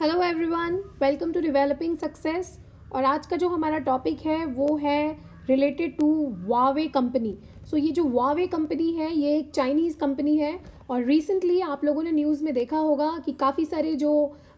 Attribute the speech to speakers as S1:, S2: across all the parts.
S1: Hello everyone, welcome to developing success. और आज का जो हमारा टॉपिक है वो है related to Huawei company. So ये जो वावे कंपनी है ये एक चाइनीज़ कंपनी है और रिसेंटली आप लोगों ने न्यूज़ में देखा होगा कि काफ़ी सारे जो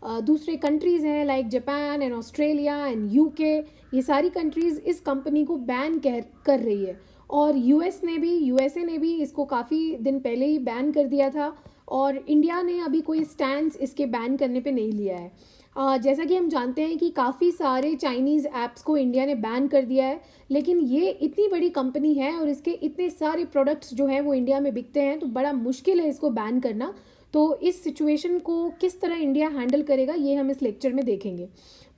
S1: दूसरे कंट्रीज़ हैं like Japan and Australia and UK, ये सारी कंट्रीज़ इस कंपनी को बैन कर रही है। और यूएसए ने भी इसको काफ़ी दिन पहले ही बैन कर दिया था और इंडिया ने अभी कोई स्टैंड इसके बैन करने पे नहीं लिया है। जैसा कि हम जानते हैं कि काफ़ी सारे चाइनीज़ ऐप्स को इंडिया ने बैन कर दिया है, लेकिन ये इतनी बड़ी कंपनी है और इसके इतने सारे प्रोडक्ट्स जो हैं वो इंडिया में बिकते हैं, तो बड़ा मुश्किल है इसको बैन करना। तो इस सिचुएशन को किस तरह इंडिया हैंडल करेगा ये हम इस लेक्चर में देखेंगे।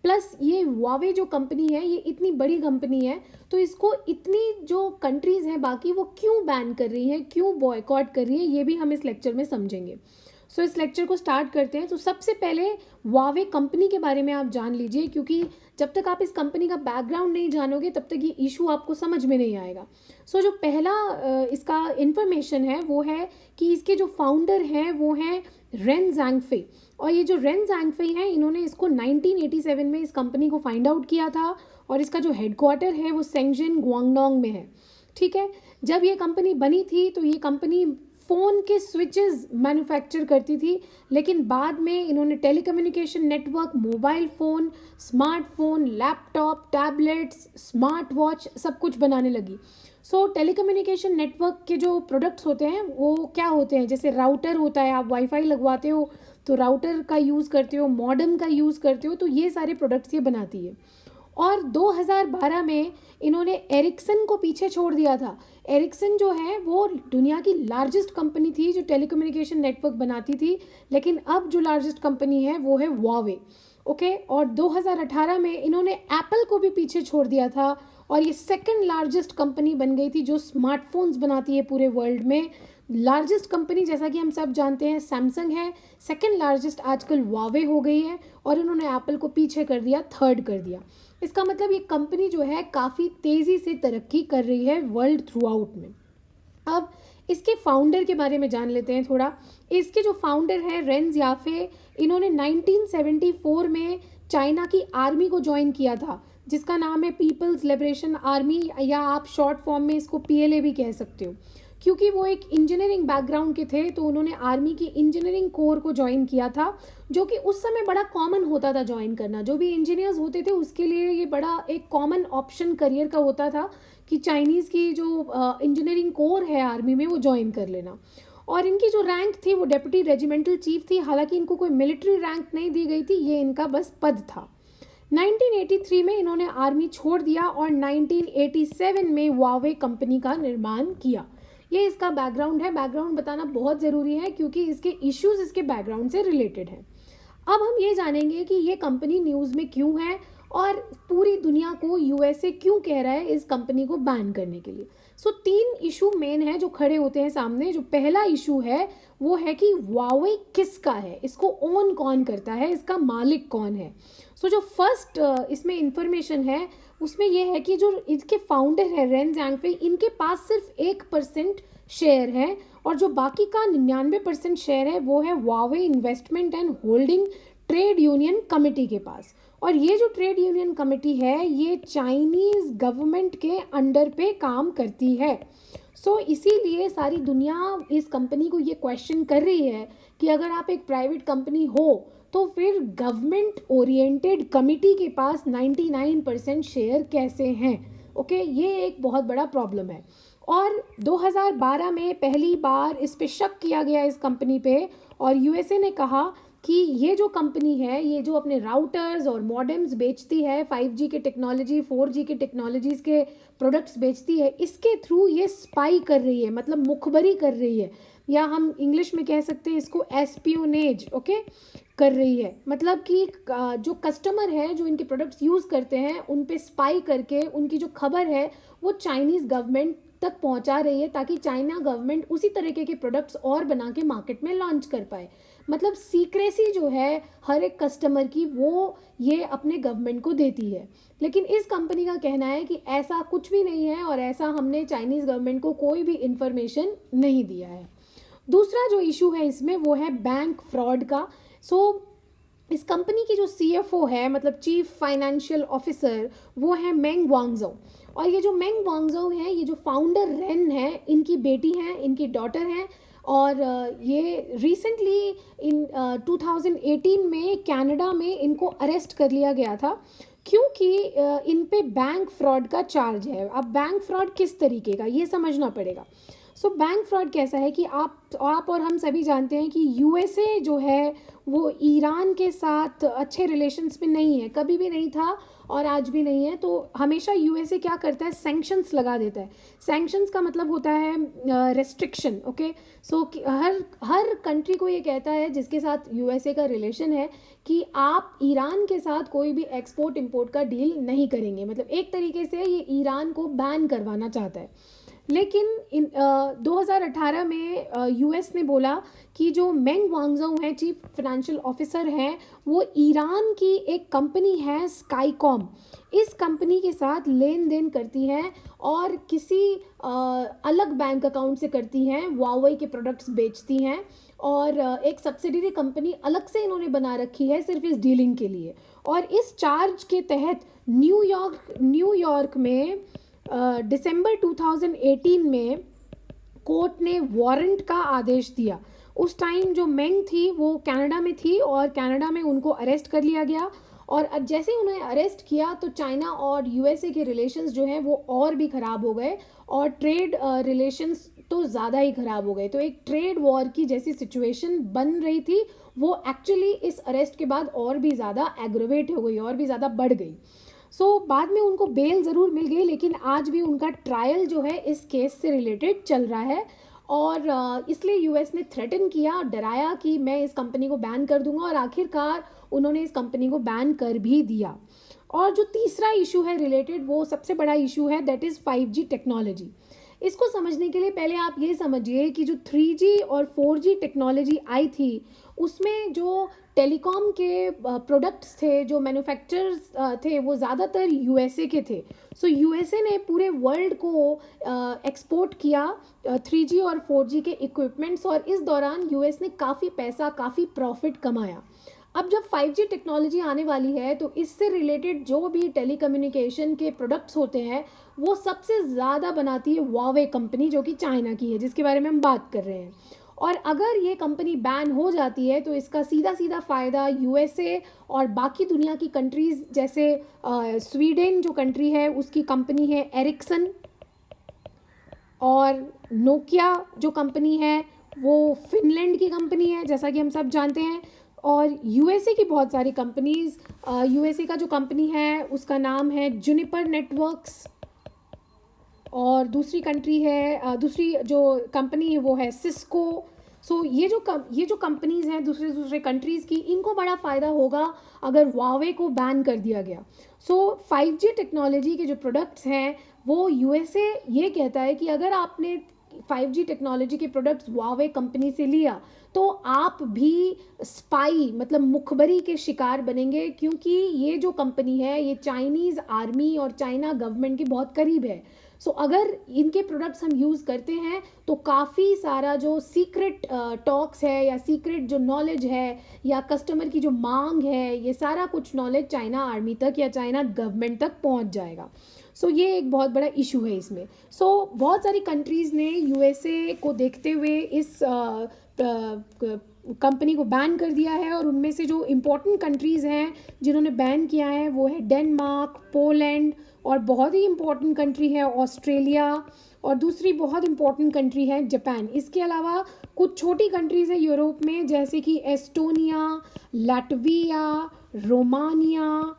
S1: प्लस ये वावे जो कंपनी है ये इतनी बड़ी कंपनी है, तो इसको इतनी जो कंट्रीज़ हैं बाकी वो क्यों बैन कर रही हैं, क्यों बॉयकॉट कर रही है, ये भी हम इस लेक्चर में समझेंगे। सो इस लेक्चर को स्टार्ट करते हैं। तो सबसे पहले वावे कंपनी के बारे में आप जान लीजिए, क्योंकि जब तक आप इस कंपनी का बैकग्राउंड नहीं जानोगे तब तक ये इशू आपको समझ में नहीं आएगा। सो जो पहला इसका इंफॉर्मेशन है वो है कि इसके जो फाउंडर हैं वो हैं रेन ज़ैंगफे। और ये जो रेन ज़ैंगफे हैं इन्होंने इसको 1987 में इस कंपनी को फाइंड आउट किया था और इसका जो हेडक्वार्टर है वो शेंगजिन गुआंगडोंग में है। ठीक है, जब ये कंपनी बनी थी तो ये कंपनी फ़ोन के स्विचेस मैन्युफैक्चर करती थी, लेकिन बाद में इन्होंने telecommunication network, mobile phone, smartphone, laptop, tablets, smart watch सब कुछ बनाने लगी। सो टेलीकम्युनिकेशन नेटवर्क के जो प्रोडक्ट्स होते हैं वो क्या होते हैं, जैसे राउटर होता है, आप वाईफाई लगवाते हो तो राउटर का यूज़ करते हो, मॉडेम का यूज़ करते हो, तो ये सारे प्रोडक्ट्स ये बनाती है। और 2012 में इन्होंने एरिक्सन को पीछे छोड़ दिया था। एरिक्सन जो है वो दुनिया की लार्जेस्ट कंपनी थी जो टेलीकम्युनिकेशन नेटवर्क बनाती थी, लेकिन अब जो लार्जेस्ट कंपनी है वो है वावे। ओके, और 2018 में इन्होंने एप्पल को भी पीछे छोड़ दिया था और ये सेकंड लार्जेस्ट कंपनी बन गई थी जो स्मार्टफोन्स बनाती है पूरे वर्ल्ड में। लार्जेस्ट कंपनी जैसा कि हम सब जानते हैं सैमसंग है, सेकंड लार्जेस्ट आजकल वावे हो गई है और इन्होंने एप्पल को पीछे कर दिया, थर्ड कर दिया। इसका मतलब ये कंपनी जो है काफ़ी तेज़ी से तरक्की कर रही है वर्ल्ड थ्रू आउट में। अब इसके फाउंडर के बारे में जान लेते हैं थोड़ा। इसके जो फाउंडर हैं रेन ज़ियाफे, इन्होंने 1974 में चाइना की आर्मी को ज्वाइन किया था जिसका नाम है पीपल्स लिबरेशन आर्मी, या आप शॉर्ट फॉर्म में इसको पीएलए भी कह सकते हो। क्योंकि वो एक इंजीनियरिंग बैकग्राउंड के थे तो उन्होंने आर्मी की इंजीनियरिंग कोर को ज्वाइन किया था, जो कि उस समय बड़ा कॉमन होता था ज्वाइन करना। जो भी इंजीनियर्स होते थे उसके लिए ये बड़ा एक कॉमन ऑप्शन करियर का होता था कि चाइनीज़ की जो इंजीनियरिंग कोर है आर्मी में वो ज्वाइन कर लेना। और इनकी जो रैंक थी वो डेप्यूटी रेजिमेंटल चीफ थी, हालांकि इनको कोई मिलिट्री रैंक नहीं दी गई थी, ये इनका बस पद था। 1983 में इन्होंने आर्मी छोड़ दिया और 1987 में वावे कंपनी का निर्माण किया। ये इसका बैकग्राउंड है। बैकग्राउंड बताना बहुत ज़रूरी है क्योंकि इसके इश्यूज इसके बैकग्राउंड से रिलेटेड हैं। अब हम ये जानेंगे कि ये कंपनी न्यूज़ में क्यों है और पूरी दुनिया को यूएसए क्यों कह रहा है इस कंपनी को बैन करने के लिए। सो तीन इशू मेन है जो खड़े होते हैं सामने। जो पहला इशू है वो है कि वावे किसका है, इसको ओन कौन करता है, इसका मालिक कौन है। सो जो फर्स्ट इसमें इंफॉर्मेशन है उसमें यह है कि जो इसके फाउंडर है रेन ज़ैंगफे, इनके पास सिर्फ 1% शेयर है और जो बाकी का 99% शेयर है वो है Huawei investment and holding trade union committee के पास। और ये जो ट्रेड यूनियन कमेटी है ये चाइनीज़ गवर्नमेंट के अंडर पे काम करती है। सो इसीलिए सारी दुनिया इस कंपनी को ये क्वेश्चन कर रही है कि अगर आप एक प्राइवेट कंपनी हो तो फिर गवर्नमेंट ओरिएंटेड कमिटी के पास 99% शेयर कैसे हैं। ओके, ये एक बहुत बड़ा प्रॉब्लम है। और 2012 में पहली बार इस पे शक किया गया इस कंपनी पे और यूएसए ने कहा कि ये जो कंपनी है ये जो अपने राउटर्स और मॉडेम्स बेचती है, 5G के टेक्नोलॉजी 4G के टेक्नोलॉजीज़ के प्रोडक्ट्स बेचती है, इसके थ्रू ये स्पाई कर रही है, मतलब मुखबरी कर रही है, या हम इंग्लिश में कह सकते हैं इसको एस्पियोनेज। ओके, कर रही है, मतलब कि जो कस्टमर है जो इनके प्रोडक्ट्स यूज़ करते हैं उन पे स्पाई करके उनकी जो खबर है वो चाइनीज़ गवर्नमेंट तक पहुंचा रही है ताकि चाइना गवर्नमेंट उसी तरीके के प्रोडक्ट्स और बना के मार्केट में लॉन्च कर पाए। मतलब सीक्रेसी जो है हर एक कस्टमर की वो ये अपने गवर्नमेंट को देती है। लेकिन इस कंपनी का कहना है कि ऐसा कुछ भी नहीं है और ऐसा हमने चाइनीज़ गवर्नमेंट को कोई भी इंफॉर्मेशन नहीं दिया है। दूसरा जो इशू है इसमें वो है बैंक फ्रॉड का। सो इस कंपनी की जो सीएफओ है, मतलब चीफ फाइनेंशियल ऑफिसर, वो है मेंग वांगजो। और ये जो मेंग वांगजो है, ये जो फाउंडर रेन है, इनकी बेटी हैं, इनकी डॉटर हैं। और ये रिसेंटली इन 2018 में कनाडा में इनको अरेस्ट कर लिया गया था, क्योंकि इन पे बैंक फ्रॉड का चार्ज है। अब बैंक फ्रॉड किस तरीके का, ये समझना पड़ेगा। सो बैंक फ्रॉड कैसा है कि आप और हम सभी जानते हैं कि यूएसए जो है वो ईरान के साथ अच्छे रिलेशंस में नहीं है, कभी भी नहीं था और आज भी नहीं है। तो हमेशा यूएसए क्या करता है, सैंक्शंस लगा देता है। सैंक्शंस का मतलब होता है रेस्ट्रिक्शन। ओके, सो हर हर कंट्री को ये कहता है जिसके साथ यूएसए का रिलेशन है कि आप ईरान के साथ कोई भी एक्सपोर्ट इंपोर्ट का डील नहीं करेंगे। मतलब एक तरीके से ये ईरान को बैन करवाना चाहता है। लेकिन 2018 में यूएस ने बोला कि जो मेंग वांगजो हैं, चीफ फाइनेंशियल ऑफिसर हैं, वो ईरान की एक कंपनी है स्काईकॉम, इस कंपनी के साथ लेन देन करती हैं और किसी अलग बैंक अकाउंट से करती हैं, वावे के प्रोडक्ट्स बेचती हैं। और एक सब्सिडरी कंपनी अलग से इन्होंने बना रखी है सिर्फ इस डीलिंग के लिए। और इस चार्ज के तहत न्यूयॉर्क में दिसंबर 2018 में कोर्ट ने वारंट का आदेश दिया। उस टाइम जो मेंग थी वो कनाडा में थी और कनाडा में उनको अरेस्ट कर लिया गया। और अब जैसे ही उन्हें अरेस्ट किया तो चाइना और यूएसए के रिलेशंस जो हैं वो और भी ख़राब हो गए, और ट्रेड रिलेशंस तो ज़्यादा ही ख़राब हो गए। तो एक ट्रेड वॉर की जैसी सिचुएशन बन रही थी, वो एक्चुअली इस अरेस्ट के बाद और भी ज़्यादा एग्रोवेट हो गई, और भी ज़्यादा बढ़ गई। बाद में उनको बेल ज़रूर मिल गई, लेकिन आज भी उनका ट्रायल जो है इस केस से रिलेटेड चल रहा है। और इसलिए यूएस ने थ्रेटन किया, डराया कि मैं इस कंपनी को बैन कर दूंगा, और आखिरकार उन्होंने इस कंपनी को बैन कर भी दिया। और जो तीसरा इशू है रिलेटेड, वो सबसे बड़ा इशू है, दैट इज़ 5G टेक्नोलॉजी। इसको समझने के लिए पहले आप ये समझिए कि जो 3G और 4G टेक्नोलॉजी आई थी, उसमें जो टेलीकॉम के प्रोडक्ट्स थे, जो मैन्युफैक्चरर्स थे, वो ज़्यादातर यूएसए के थे। सो यूएसए ने पूरे वर्ल्ड को एक्सपोर्ट किया 3G और 4G के इक्विपमेंट्स, और इस दौरान यूएस ने काफ़ी पैसा, काफ़ी प्रॉफिट कमाया। अब जब 5G टेक्नोलॉजी आने वाली है, तो इससे रिलेटेड जो भी टेलीकम्युनिकेशन के प्रोडक्ट्स होते हैं, वो सबसे ज़्यादा बनाती है वावे कंपनी, जो कि चाइना की है, जिसके बारे में हम बात कर रहे हैं। और अगर ये कंपनी बैन हो जाती है तो इसका सीधा सीधा फ़ायदा यूएसए और बाकी दुनिया की कंट्रीज़, जैसे स्वीडन जो कंट्री है उसकी कंपनी है एरिक्सन, और नोकिया जो कंपनी है वो फिनलैंड की कंपनी है, जैसा कि हम सब जानते हैं। और यूएसए की बहुत सारी कंपनीज़, यूएसए का जो कंपनी है उसका नाम है जुनिपर नेटवर्क्स, और दूसरी कंट्री है, दूसरी जो कंपनी है वो है सिस्को। ये जो कंपनीज़ हैं दूसरे दूसरे कंट्रीज़ की, इनको बड़ा फ़ायदा होगा अगर वावे को बैन कर दिया गया। 5G टेक्नोलॉजी के जो प्रोडक्ट्स हैं, वो यूएसए ये कहता है कि अगर आपने 5G टेक्नोलॉजी के प्रोडक्ट्स वावे कंपनी से लिया तो आप भी स्पाई, मतलब मुखबरी के शिकार बनेंगे, क्योंकि ये जो कंपनी है ये चाइनीज़ आर्मी और चाइना गवर्नमेंट के बहुत करीब है। अगर इनके प्रोडक्ट्स हम यूज़ करते हैं तो काफ़ी सारा जो सीक्रेट टॉक्स है, या सीक्रेट जो नॉलेज है, या कस्टमर की जो मांग है, ये सारा कुछ नॉलेज चाइना आर्मी तक या चाइना गवर्नमेंट तक पहुंच जाएगा। ये एक बहुत बड़ा इशू है इसमें। बहुत सारी कंट्रीज़ ने यूएसए को देखते हुए इस कंपनी को बैन कर दिया है, और उनमें से जो इम्पोर्टेंट कंट्रीज़ हैं जिन्होंने बैन किया है वो है डेनमार्क, पोलैंड, और बहुत ही इम्पोर्टेंट कंट्री है ऑस्ट्रेलिया, और दूसरी बहुत इम्पोर्टेंट कंट्री है जापान। इसके अलावा कुछ छोटी कंट्रीज़ हैं यूरोप में, जैसे कि एस्टोनिया, लाटविया, रोमानिया,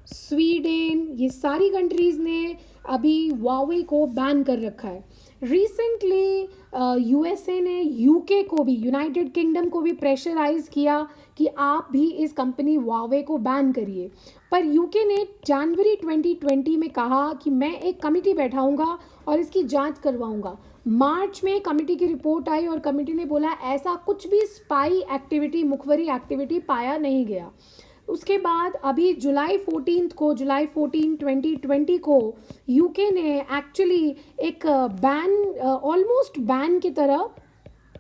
S1: स्वीडन, ये सारी कंट्रीज़ ने अभी वावे को बैन कर रखा है। रिसेंटली यूएसए ने यूके को भी, यूनाइटेड किंगडम को भी प्रेशराइज किया कि आप भी इस कंपनी वावे को बैन करिए। पर यूके ने जनवरी 2020 में कहा कि मैं एक कमेटी बैठाऊंगा और इसकी जांच करवाऊंगा। मार्च में कमेटी की रिपोर्ट आई और कमेटी ने बोला ऐसा कुछ भी स्पाई एक्टिविटी, मुखबरी एक्टिविटी पाया नहीं गया। उसके बाद अभी जुलाई 14 2020 को यूके ने एक्चुअली एक बैन, ऑलमोस्ट बैन की तरह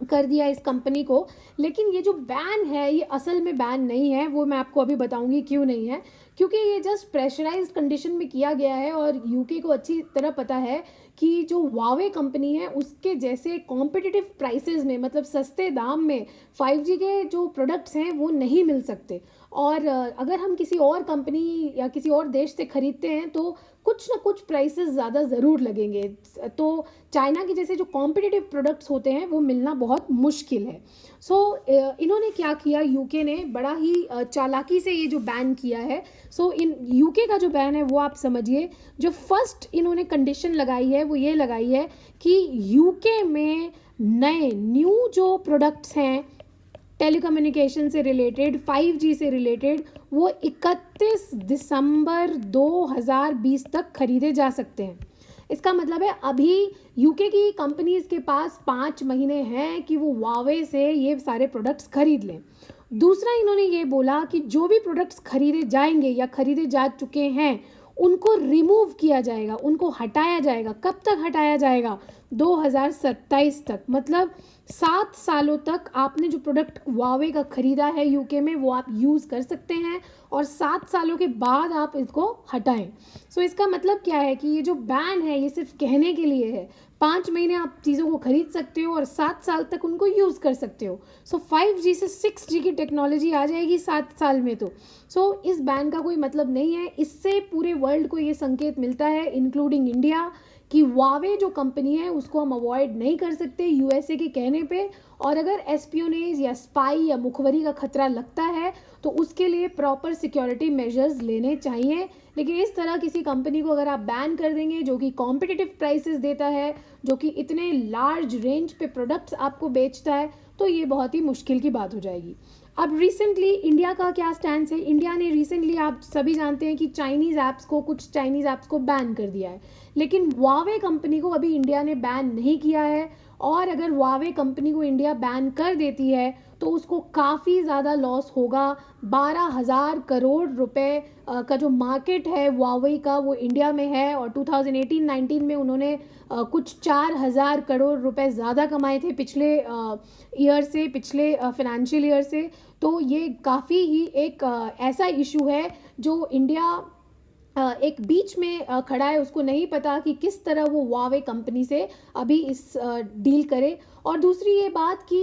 S1: कर दिया इस कंपनी को। लेकिन ये जो बैन है ये असल में बैन नहीं है, वो मैं आपको अभी बताऊंगी क्यों नहीं है। क्योंकि ये जस्ट प्रेशराइज्ड कंडीशन में किया गया है और यूके को अच्छी तरह पता है कि जो वावे कंपनी है उसके जैसे कॉम्पिटिटिव प्राइसेस में, मतलब सस्ते दाम में 5G के जो प्रोडक्ट्स हैं वो नहीं मिल सकते। और अगर हम किसी और कंपनी या किसी और देश से ख़रीदते हैं तो कुछ ना कुछ प्राइसेस ज़्यादा ज़रूर लगेंगे। तो चाइना के जैसे जो कॉम्पिटिटिव प्रोडक्ट्स होते हैं वो मिलना बहुत मुश्किल है। सो इन्होंने क्या किया, यूके ने बड़ा ही चालाकी से ये जो बैन किया है। सो इन यूके का जो बैन है वो आप समझिए, जो फर्स्ट इन्होंने कंडीशन लगाई है वो ये लगाई है कि यूके में नए न्यू जो प्रोडक्ट्स हैं टेलीकम्युनिकेशन से रिलेटेड, 5G से रिलेटेड, वो 31 दिसंबर 2020 तक खरीदे जा सकते हैं। इसका मतलब है अभी यूके की कंपनीज के पास 5 महीने हैं कि वो वावे से ये सारे प्रोडक्ट्स खरीद लें। दूसरा इन्होंने ये बोला कि जो भी प्रोडक्ट्स खरीदे जाएंगे या खरीदे जा चुके हैं उनको रिमूव किया जाएगा, उनको हटाया जाएगा। कब तक हटाया जाएगा? 2027 तक। मतलब 7 सालों तक आपने जो प्रोडक्ट वावे का ख़रीदा है यूके में वो आप यूज़ कर सकते हैं और 7 सालों के बाद आप इसको हटाएं। सो इसका मतलब क्या है कि ये जो बैन है ये सिर्फ कहने के लिए है। 5 महीने आप चीज़ों को ख़रीद सकते हो और 7 साल तक उनको यूज़ कर सकते हो। सो 5G से 6G की टेक्नोलॉजी आ जाएगी 7 साल में। तो इस बैन का कोई मतलब नहीं है। इससे पूरे वर्ल्ड को ये संकेत मिलता है, इंक्लूडिंग इंडिया, कि वावे जो कंपनी है उसको हम अवॉइड नहीं कर सकते यूएसए के कहने पे। और अगर एस्पियोनेज या स्पाई या मुखबरी का खतरा लगता है तो उसके लिए प्रॉपर सिक्योरिटी मेजर्स लेने चाहिए। लेकिन इस तरह किसी कंपनी को अगर आप बैन कर देंगे जो कि कॉम्पिटिटिव प्राइसेस देता है, जो कि इतने लार्ज रेंज पे प्रोडक्ट्स आपको बेचता है, तो ये बहुत ही मुश्किल की बात हो जाएगी। अब रिसेंटली इंडिया का क्या स्टैंड है? इंडिया ने रिसेंटली, आप सभी जानते हैं कि कुछ चाइनीज़ ऐप्स को बैन कर दिया है। लेकिन वावे कंपनी को अभी इंडिया ने बैन नहीं किया है। और अगर वावे कंपनी को इंडिया बैन कर देती है तो उसको काफ़ी ज़्यादा लॉस होगा। 12,000 करोड़ रुपए का जो मार्केट है वावे का वो इंडिया में है। और 2018-19 में उन्होंने कुछ 4,000 करोड़ रुपए ज़्यादा कमाए थे पिछले पिछले फाइनेंशियल ईयर से। तो ये काफ़ी ही एक ऐसा इशू है जो इंडिया एक बीच में खड़ा है। उसको नहीं पता कि किस तरह वो वावे कंपनी से अभी इस डील करे। और दूसरी ये बात कि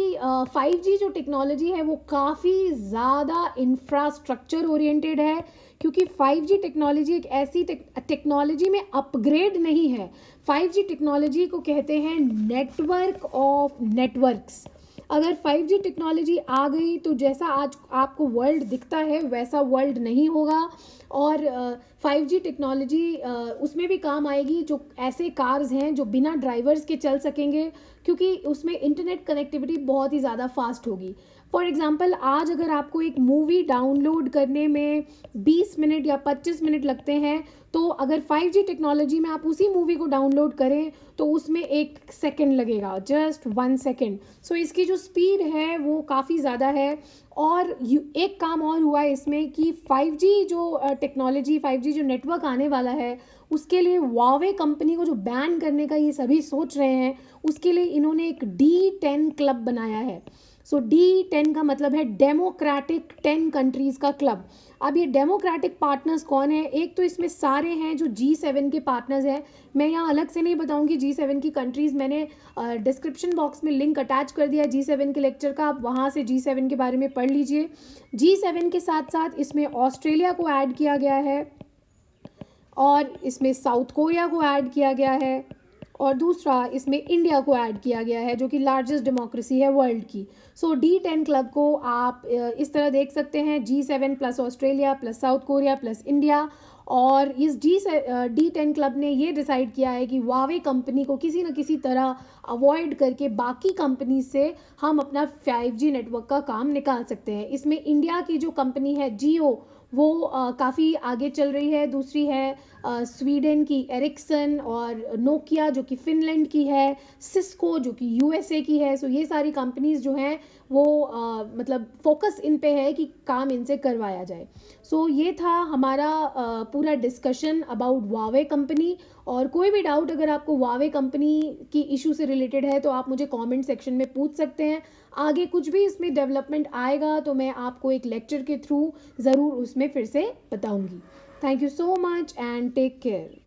S1: 5G जो टेक्नोलॉजी है वो काफ़ी ज़्यादा इंफ्रास्ट्रक्चर ओरिएंटेड है। क्योंकि 5G टेक्नोलॉजी एक ऐसी टेक्नोलॉजी में अपग्रेड नहीं है। 5G टेक्नोलॉजी को कहते हैं नेटवर्क ऑफ नेटवर्क्स। अगर 5G टेक्नोलॉजी आ गई तो जैसा आज आपको वर्ल्ड दिखता है वैसा वर्ल्ड नहीं होगा। और 5G टेक्नोलॉजी उसमें भी काम आएगी जो ऐसे कार्स हैं जो बिना ड्राइवर्स के चल सकेंगे, क्योंकि उसमें इंटरनेट कनेक्टिविटी बहुत ही ज़्यादा फास्ट होगी। फॉर एग्ज़ाम्पल, आज अगर आपको एक मूवी डाउनलोड करने में 20 मिनट या 25 मिनट लगते हैं, तो अगर 5G टेक्नोलॉजी में आप उसी मूवी को डाउनलोड करें तो उसमें 1 सेकेंड लगेगा, जस्ट 1 सेकेंड। सो इसकी जो स्पीड है वो काफ़ी ज़्यादा है। और एक काम और हुआ है इसमें कि 5G जो टेक्नोलॉजी, 5G जो नेटवर्क आने वाला है उसके लिए वावे कंपनी को जो बैन करने का ये सभी सोच रहे हैं, उसके लिए इन्होंने एक D10 क्लब बनाया है। सो D10 का मतलब है डेमोक्रेटिक 10 कंट्रीज़ का क्लब। अब ये डेमोक्रेटिक पार्टनर्स कौन है? एक तो इसमें सारे हैं जो G7 के पार्टनर्स हैं। मैं यहाँ अलग से नहीं बताऊंगी G7 की कंट्रीज़, मैंने डिस्क्रिप्शन बॉक्स में लिंक अटैच कर दिया G7 के लेक्चर का, आप वहाँ से G7 के बारे में पढ़ लीजिए। G7 के साथ साथ इसमें ऑस्ट्रेलिया को ऐड किया गया है और इसमें साउथ कोरिया को ऐड किया गया है और दूसरा इसमें इंडिया को ऐड किया गया है जो कि लार्जेस्ट डेमोक्रेसी है वर्ल्ड की। सो D10 क्लब को आप इस तरह देख सकते हैं, G7 plus Australia plus south Korea plus India. और इस D10 क्लब ने ये डिसाइड किया है कि वावे कंपनी को किसी न किसी तरह अवॉइड करके बाकी कंपनी से हम अपना 5G नेटवर्क का काम निकाल सकते हैं। इसमें इंडिया की जो कंपनी है जियो वो काफ़ी आगे चल रही है। दूसरी है स्वीडन की एरिक्सन और नोकिया जो कि फिनलैंड की है, सिस्को जो कि USA की है। सो ये सारी कंपनीज़ जो हैं वो मतलब फोकस इन पे है कि काम इनसे करवाया जाए। सो ये था हमारा पूरा डिस्कशन अबाउट वावे कंपनी। और कोई भी डाउट अगर आपको वावे कंपनी की इशू से रिलेटेड है तो आप मुझे कमेंट सेक्शन में पूछ सकते हैं। आगे कुछ भी इसमें डेवलपमेंट आएगा तो मैं आपको एक लेक्चर के थ्रू ज़रूर उसमें फिर से बताऊंगी। Thank you so much and take care.